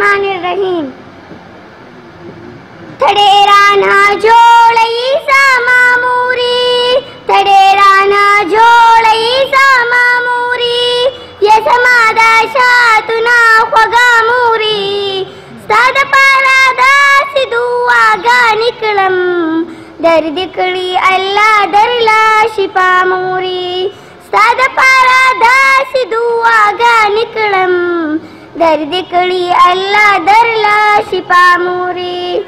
الرحمن الرحیم تھڑیرانا جوڑی ساما موری تھڑیرانا جوڑی ساما موری یہ سمادا شاتنا خوگا موری ستاد پارا داسی دعا گا نکلم درد کڑی اللہ درلا شپا موری ستاد پارا داسی دعا گا نکلم درد کڑی اللہ درلا شپا موری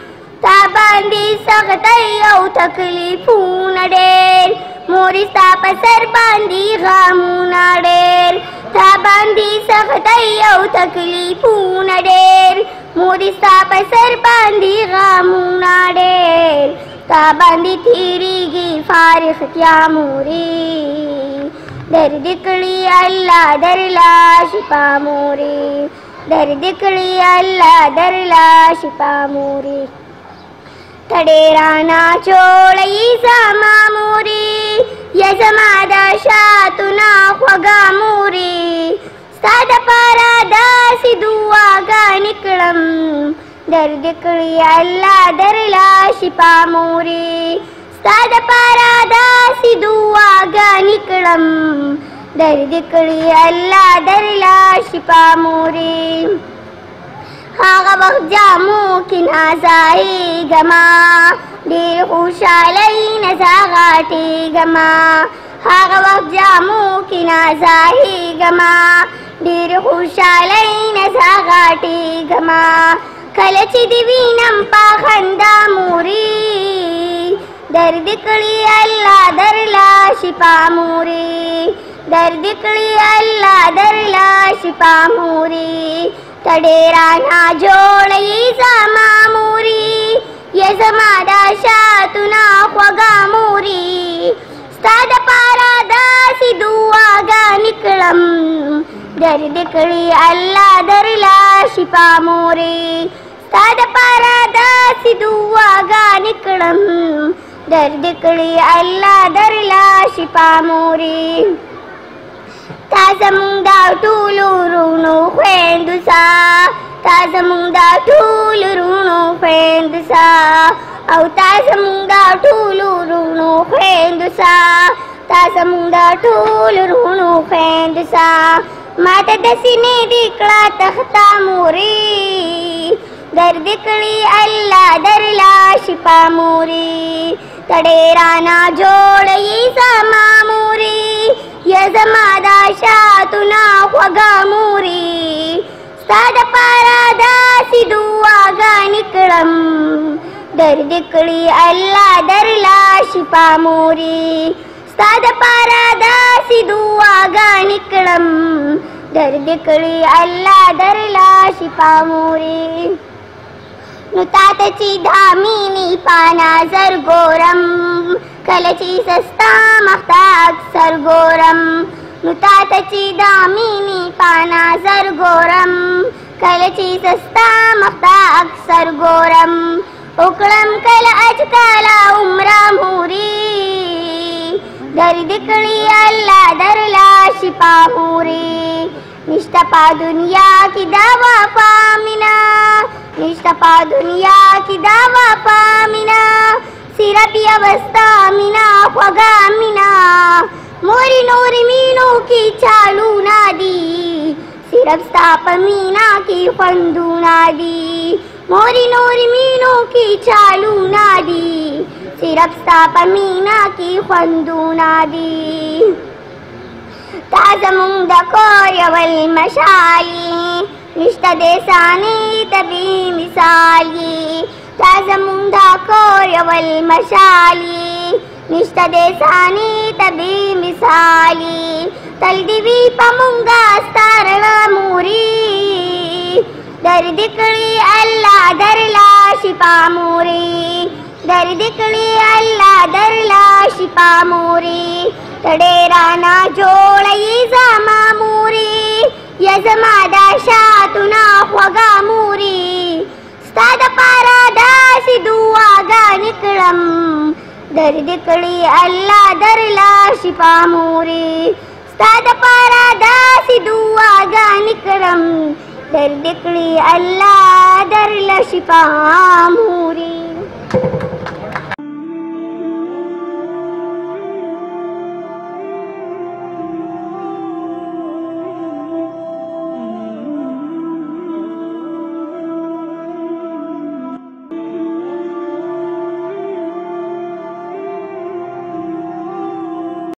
تا باندی سختی او تکلیفون ڈیر موری ستا پسر باندی غامون ڈیر تا باندی سختی او تکلیفون ڈیر موری ستا پسر باندی غامون ڈیر تا باندی تیری گی فارغ کیا موری درد کڑی اللہ درلا شپا موری درد کڑی اللہ درلا شپا موری تھڑیرانا چوڑی ساما موری یہ سمادا شاتنا خوگا موری ستاد پارا داسی دعا گا نکلم درد کڑی اللہ درلا شپا موری ستاد پارا داسی دعا گا نکلم درد کڑی اللہ درلا شپا موری آغا وقت جامو کی نازائی گما دیر خوشالی نزا غاٹی گما آغا وقت جامو کی نازائی گما دیر خوشالی نزا غاٹی گما کلچی دیوینم پا خندا موری درد کڑی اللہ درلا شپا موری درد کڑی اللہ درلا شپا موری تھڑیرانا جوڑی ساما موری یہ سمادا شاتنا خوگا موری ستاد پارا داسی دعا گا نکلم درد کڑی اللہ درلا شپا موری ستاد پارا داسی دعا گا نکلم درد کڑی اللہ درلا شپا موری تا زمون دا ټولو رونو خویندو سا تا زمون دا ټولو رونو خویندو سا او تا زمون دا ټولو رونو خویندو سا تا زمون دا ټولو رونو خویندو سا ماته د سینې دې کړه تخته موري درد کړي الله درلا شپا موري تډېرانا جوړي زما موري یا زما دا شاتونه خوږه موري ستا دپاره داسې دعاګانې کړم درد کړي الله درلا شپا موري ستا دپاره داسې دعاګانې کړم درد کړي الله درلا شپا موري نو تاته چې دا مینې په نظر ګورم کله چې سستا مخته اکثر ګورم نو تاته چې دا مینې په نظر ګورم کله چې سستا مخته اکثر ګورم وکړم کله اجکاله عمره موري درد کړي الله درلا شپا موري نشته په دنیا کې دا وفا مینا نشته په دنیا کې دا وفا مینا صرف یوستا مینا خوږه مینا موري نورې مینو کې چالونه دي صرف ستا په مینا کې خوندونه دي موري نورې مینو کې چالونه دي صرف ستا په مینا کې خوندونه دي تا زمونږ د کور یو المشالي نشته د ثاني طبي مثالي تا زمونږ د کور یو المشالي نشته د ثاني طبي مثالي تل دې وي په مونږه ستا رڼا موري درد کړي الله درلا شپا موري درد کړي الله درلا شپا موري تډېرانا جوړي زما موري یا زما دا شاتونه خوږه موري ستا دپاره داسې دعاګانې کړم درد کړي الله درلا شپا موري ستا دپاره داسې دعاګانې کړم درد کړي الله شفا موري